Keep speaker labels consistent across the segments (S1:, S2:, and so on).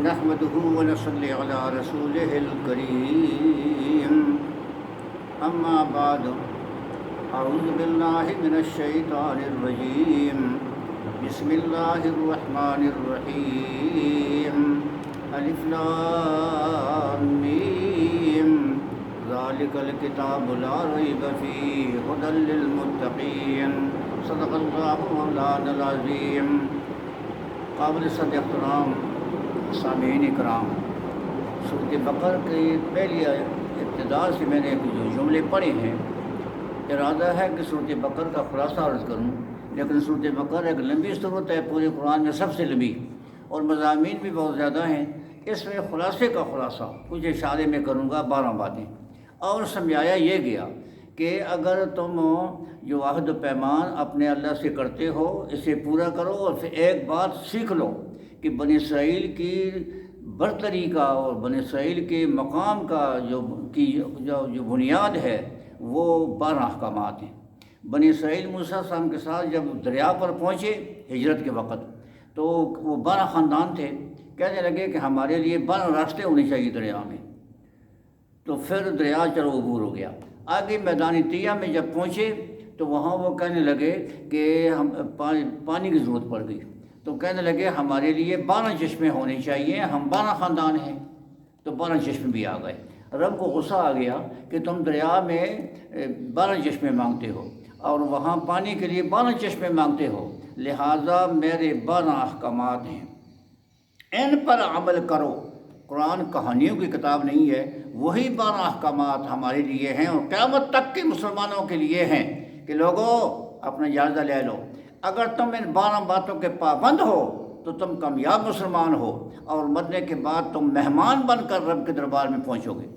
S1: نحمده ونصلي على رسوله الكريم أما بعد أعوذ بالله من الشيطان الرجيم بسم الله الرحمن الرحيم ألف لام ميم ذلك الكتاب لا ريب فيه هدى للمتقين صدق الله مولانا العظيم. قابل صد احترام سامعین کرام، سورۃ بقرہ کی پہلی ابتدا سے میں نے جو جملے پڑھے ہیں، ارادہ ہے کہ سورۃ بقرہ کا خلاصہ عرض کروں، لیکن سورۃ بقرہ ایک لمبی صورت ہے، پورے قرآن میں سب سے لمبی، اور مضامین بھی بہت زیادہ ہیں. اس میں خلاصے کا خلاصہ کچھ اشارے میں کروں گا، 12 باتیں. اور سمجھایا یہ گیا کہ اگر تم جو عہد و پیمان اپنے اللہ سے کرتے ہو اسے پورا کرو، اور پھر ایک بات سیکھ لو کہ بنی اسرائیل کی برتری کا اور بنی اسرائیل کے مقام کا جو بنیاد ہے وہ 12 احکامات ہیں. بنی اسرائیل موسیٰ علیہ السلام کے ساتھ جب دریا پر پہنچے ہجرت کے وقت، تو وہ 12 خاندان تھے، کہنے لگے کہ ہمارے لیے 12 راستے ہونے چاہیے دریا میں. تو پھر دریا چلو عبور ہو گیا. آگے میدان طیہ میں جب پہنچے تو وہاں وہ کہنے لگے کہ ہم پانی کی ضرورت پڑ گئی. تو کہنے لگے ہمارے لیے 12 چشمے ہونے چاہیے، ہم 12 خاندان ہیں. تو 12 چشمے بھی آ گئے. رب کو غصہ آ گیا کہ تم دریا میں 12 چشمے مانگتے ہو اور وہاں پانی کے لیے 12 چشمے مانگتے ہو، لہٰذا میرے 12 احکامات ہیں، ان پر عمل کرو. قرآن کہانیوں کی کتاب نہیں ہے، وہی 12 احکامات ہمارے لیے ہیں اور قیامت تک کے مسلمانوں کے لیے ہیں کہ لوگوں اپنا جائزہ لے لو. اگر تم ان 12 باتوں کے پابند ہو تو تم کامیاب مسلمان ہو، اور مرنے کے بعد تم مہمان بن کر رب کے دربار میں پہنچو گے.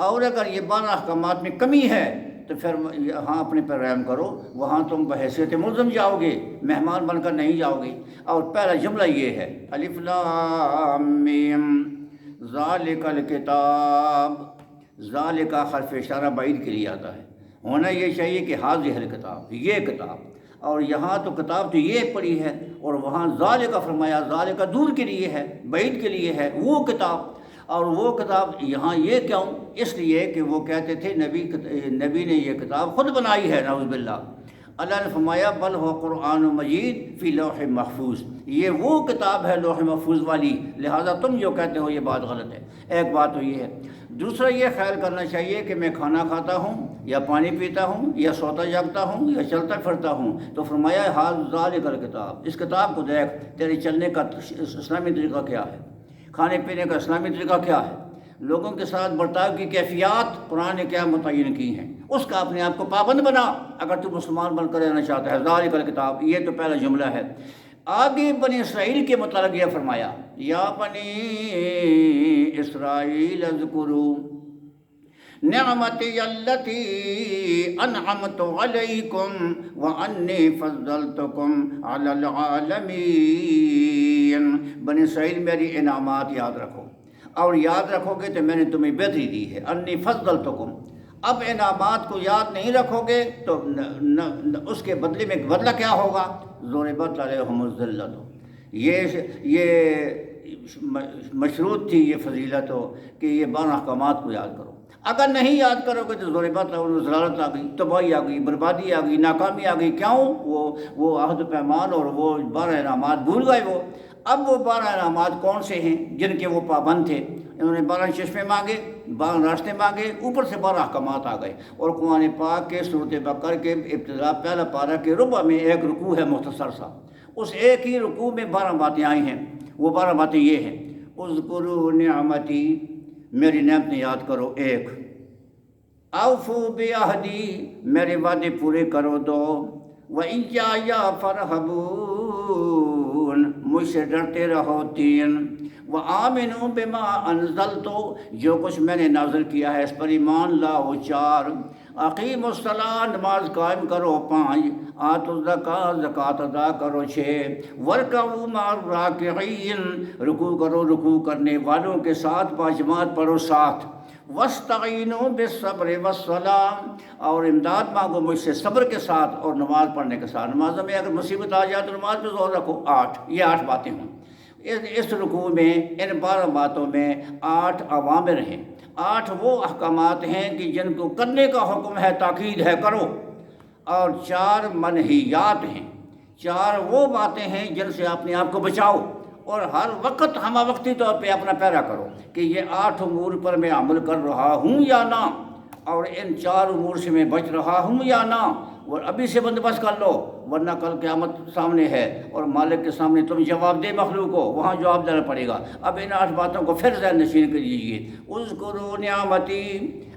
S1: اور اگر یہ 12 احکامات میں کمی ہے تو پھر یہاں اپنے پر رحم کرو، وہاں تم بحیثیت ملزم جاؤ گے، مہمان بن کر نہیں جاؤ گے. اور پہلا جملہ یہ ہے الف لام میم ذالک الکتاب. ذالک حرف اشارہ بعید کے لیے آتا ہے، ہونا یہ چاہیے کہ حاضر الکتاب، یہ کتاب. اور یہاں تو کتاب تو یہ پڑھی ہے، اور وہاں ذالک فرمایا، ذالک دور کے لیے ہے، بعید کے لیے ہے وہ کتاب. اور وہ کتاب یہاں یہ کیوں؟ اس لیے کہ وہ کہتے تھے نبی نے یہ کتاب خود بنائی ہے، نعوذ باللہ. اللہ نے فرمایا بل ہو قرآن مجید فی لوح محفوظ، یہ وہ کتاب ہے لوح محفوظ والی، لہٰذا تم جو کہتے ہو یہ بات غلط ہے. ایک بات تو یہ ہے. دوسرا یہ خیال کرنا چاہیے کہ میں کھانا کھاتا ہوں یا پانی پیتا ہوں یا سوتا جاگتا ہوں یا چلتا پھرتا ہوں، تو فرمایا ذالک الکتاب، اس کتاب کو دیکھ، تیرے چلنے کا اسلامی طریقہ کیا ہے، کھانے پینے کا اسلامی طریقہ کیا ہے، لوگوں کے ساتھ برتاؤ کی کیفیات قرآن نے کیا متعین کی ہیں، اس کا اپنے آپ کو پابند بنا اگر تو مسلمان بن کر رہنا چاہتا ہے. ذالک الکتاب، یہ تو پہلا جملہ ہے. آگے بنی اسرائیل کے متعلق یہ فرمایا یا بنی اسرائیل اذکروا نعمتی التی انعمت علیکم وانی فضلتکم علی العالمین. بنی اسرائیل میری انعامات یاد رکھو، اور یاد رکھو گے تو میں نے تمہیں بہتری دی ہے. انی فضلتکم، اب انعامات کو یاد نہیں رکھو گے تو اس کے بدلے میں بدلہ کیا ہوگا؟ ضربت علیہم الذلۃ. یہ مشروط تھی یہ فضیلت ہو کہ یہ 12 احکامات کو یاد کرو. اگر نہیں یاد کرو گے تو ضربت علیہم ضلالت آ گئی، تباہی آ گئی، بربادی آ گئی، ناکامی آ گئی. کیوں؟ وہ عہد پیمان اور وہ 12 انعامات بھول گئے وہ. اب وہ 12 انعامات کون سے ہیں جن کے وہ پابند تھے؟ انہوں نے 12 چشمے مانگے، 12 راستے مانگے، اوپر سے 12 احکامات آ گئے. اور قرآن پاک کے سورۃ بقرہ کے ابتدا پہلا پارہ کے ربع میں ایک رکوع ہے مختصر سا، اس ایک ہی رکوع میں 12 باتیں آئی ہیں. وہ 12 باتیں یہ ہیں: اذکروا نعمتی، میری نعمتیں یاد کرو. ایک، اوفوا بعہدی، میرے وعدے پورے کرو. دو، وإیایا فرحبون، مجھ سے ڈرتے رہو. تین، وآمنوا بما انزلت، جو کچھ میں نے نازل کیا ہے اس پر ایمان لاؤ. چار، اقیموا الصلاۃ، نماز قائم کرو. 5، آتوا الزکوٰۃ، زکوٰۃ ادا کرو. 6، وارکعوا مع الراکعین، رکوع کرو رکوع کرنے والوں کے ساتھ، باجماعت پڑھو. 7، واستعینوا بالصبر والصلاۃ، اور امداد مانگو مجھ سے صبر کے ساتھ اور نماز پڑھنے کے ساتھ. نمازوں میں اگر مصیبت آ جائے تو نماز پہ زور رکھو. 8، یہ 8 باتیں ہوں. اس رکوع میں ان 12 باتوں میں 8 اوامر ہیں، 8 وہ احکامات ہیں کہ جن کو کرنے کا حکم ہے، تاکید ہے کرو، اور 4 منہیات ہیں، 4 وہ باتیں ہیں جن سے اپنے آپ کو بچاؤ اور ہر وقت ہمہ وقتی طور پہ اپنا پیرا کرو کہ یہ 8 امور پر میں عمل کر رہا ہوں یا نہ، اور ان 4 امور سے میں بچ رہا ہوں یا نہ، اور ابھی سے بندوبست کر لو، ورنہ کل قیامت سامنے ہے اور مالک کے سامنے تم جواب دے مخلوق کو، وہاں جواب دینا پڑے گا۔ اب ان 8 باتوں کو پھر ذہن نشین کر لیجیے۔ اذکروا نعمتی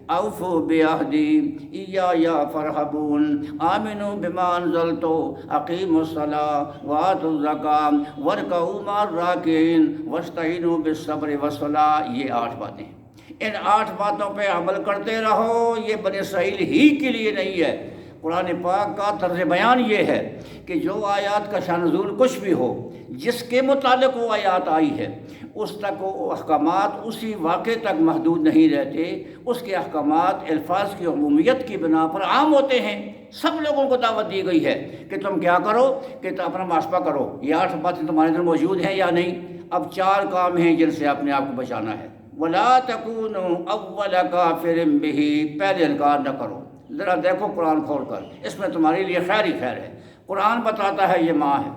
S1: اوفوا بعہدی ایایا فرحبون آمنوا بما انزلت اقیموا الصلاۃ وآتوا الزکاۃ وارکعوا مع الراکعین واستعینوا بالصبر والصلاۃ۔ یہ 8 باتیں ہیں، ان 8 باتوں پہ عمل کرتے رہو۔ یہ بنی اسرائیل ہی کے لیے نہیں ہے، قرآن پاک کا طرز بیان یہ ہے کہ جو آیات کا شان نزول کچھ بھی ہو، جس کے متعلق وہ آیات آئی ہے، اس تک وہ احکامات اسی واقعے تک محدود نہیں رہتے، اس کے احکامات الفاظ کی عمومیت کی بنا پر عام ہوتے ہیں۔ سب لوگوں کو دعوت دی گئی ہے کہ تم کیا کرو کہ تم اپنا محاسبہ کرو، یہ 8 باتیں تمہارے اندر موجود ہیں یا نہیں۔ اب 4 کام ہیں جن سے اپنے آپ کو بچانا ہے۔ وَلَا تَكُونُوا أَوَّلَ كَافِرٍ بِهِ، پہلے انکار نہ کرو۔ ذرا دیکھو قرآن کھول کر، اس میں تمہارے لیے خیر ہی خیر ہے۔ قرآن بتاتا ہے یہ ماں ہے،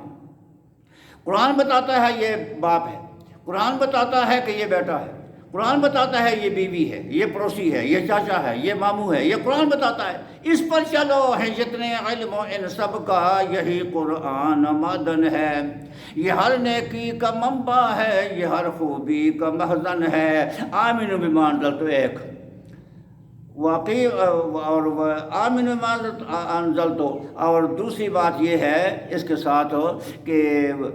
S1: قرآن بتاتا ہے یہ باپ ہے، قرآن بتاتا ہے کہ یہ بیٹا ہے، قرآن بتاتا ہے یہ بیوی ہے، یہ پڑوسی ہے، یہ چاچا ہے، یہ ماموں ہے، یہ قرآن بتاتا ہے۔ اس پر چلو ہے جتنے علم و ان سب کا یہی قرآن مدن ہے، یہ ہر نیکی کا منبع ہے، یہ ہر خوبی کا مخزن ہے۔ آمین بما انزلت، ایک واقعی اور آمین بما انزلت، اور دوسری بات یہ ہے اس کے ساتھ کہ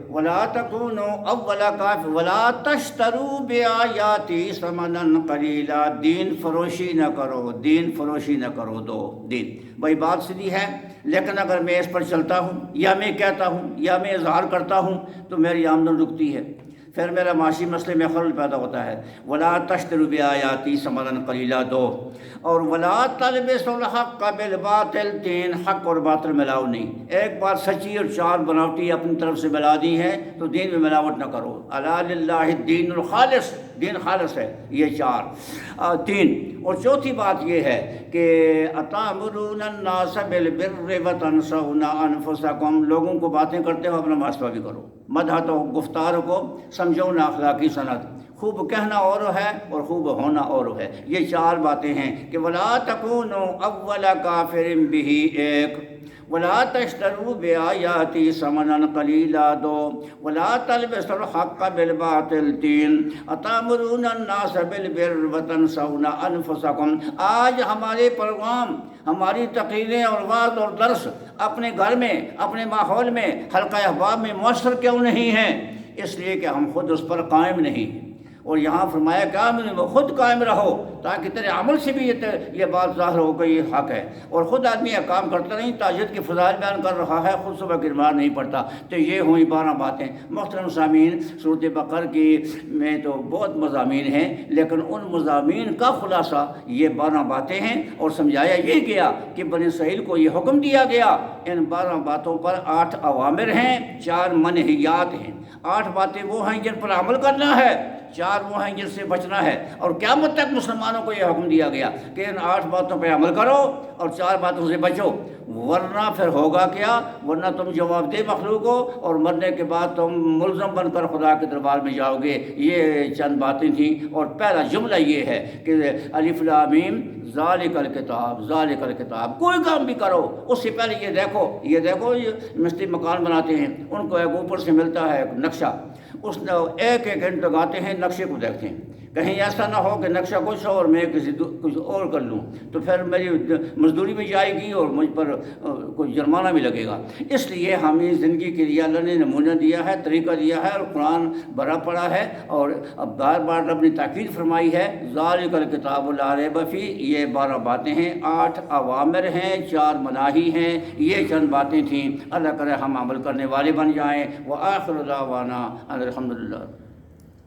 S1: ولا تکونوا اول کافر ولا تشتروا بآیاتی ثمنا قلیلا، دین فروشی نہ کرو، دین فروشی نہ کرو، دین بھائی بات سیدھی ہے، لیکن اگر میں اس پر چلتا ہوں یا میں کہتا ہوں یا میں اظہار کرتا ہوں تو میری آمدن رکتی ہے، پھر میرا معاشی مسئلے میں خلل پیدا ہوتا ہے۔ ولا تشتروا بآیاتی ثمنا قلیلا، اور ولا تلبسوا الحق بالباطل، دین حق اور باطل ملاؤ نہیں، ایک بات سچی اور 4 بناوٹی اپنی طرف سے ملا دی ہے تو دین میں ملاوٹ نہ کرو۔ الا للہ الدین الخالص، دین خالص ہے، یہ 4 3۔ اور چوتھی بات یہ ہے کہ اتامرون الناس بالبر وتنسون انفسکم، لوگوں کو باتیں کرتے ہو اپنا محاسبہ بھی کرو، مدح تو گفتار کو سمجھو نہ اخلاقی صنعت، خوب کہنا اور ہے اور خوب ہونا اور ہے۔ یہ 4 باتیں ہیں کہ ولا تکونوا اول کافر بہ، ایک، ولا تشتروا بآیاتی ثمنا قلیلا، 2، ولا تلبسوا الحق بالباطل، 3، اتامرون الناس بالبر وتنسون انفسکم۔ آج ہمارے پروگرام، ہماری تقریریں اور وعظ اور درس اپنے گھر میں، اپنے ماحول میں، حلقہ احباب میں مؤثر کیوں نہیں ہیں؟ اس لیے کہ ہم خود اس پر قائم نہیں ہیں۔ اور یہاں فرمایا کہ آمنوا، وہ خود قائم رہو تاکہ تیرے عمل سے بھی یہ بات ظاہر ہو کہ یہ حق ہے، اور خود آدمی یہ کام کرتا نہیں، تہجد کی فضائل بیان کر رہا ہے، خود صبح کی نماز نہیں پڑھتا، تو یہ ہوئی 12 باتیں۔ محترم سامعین، سورۃ بقرہ کی میں تو بہت مضامین ہیں، لیکن ان مضامین کا خلاصہ یہ 12 باتیں ہیں، اور سمجھایا یہ گیا کہ بنی اسرائیل کو یہ حکم دیا گیا، ان 12 باتوں پر 8 اوامر ہیں، 4 منہیات ہیں۔ 8 باتیں وہ ہیں جن پر عمل کرنا ہے، 4 وہ ہیں جن سے بچنا ہے، اور قیامت تک مسلمانوں کو یہ حکم دیا گیا کہ ان 8 باتوں پہ عمل کرو اور 4 باتوں سے بچو، ورنہ پھر ہوگا کیا؟ ورنہ تم جواب دہ مخلوق ہو اور مرنے کے بعد تم ملزم بن کر خدا کے دربار میں جاؤ گے۔ یہ چند باتیں تھیں، اور پہلا جملہ یہ ہے کہ الف لام میم ذالک الکتاب، ذالک الکتاب، کوئی کام بھی کرو اس سے پہلے یہ دیکھو یہ مستری مکان بناتے ہیں، ان کو ایک اوپر سے ملتا ہے ایک نقشہ، اس ایک گھنٹے لگاتے ہیں نقشے کو دیکھتے ہیں، کہیں ایسا نہ ہو کہ نقشہ کچھ ہو اور میں کچھ اور کر لوں، تو پھر میری مزدوری بھی جائے گی اور مجھ پر کوئی جرمانہ بھی لگے گا۔ اس لیے ہمیں زندگی کے لیے اللہ نے نمونہ دیا ہے، طریقہ دیا ہے، اور قرآن بھرا پڑا ہے، اور اب بار بار اپنی تاکید فرمائی ہے، ذالک الکتاب لا ریب فیہ۔ یہ 12 باتیں ہیں، 8 اوامر ہیں، 4 مناہی ہیں، یہ چند باتیں تھیں۔ اللہ کرے ہم عمل کرنے والے بن جائیں۔ وآخر دعوانا الحمدللہ۔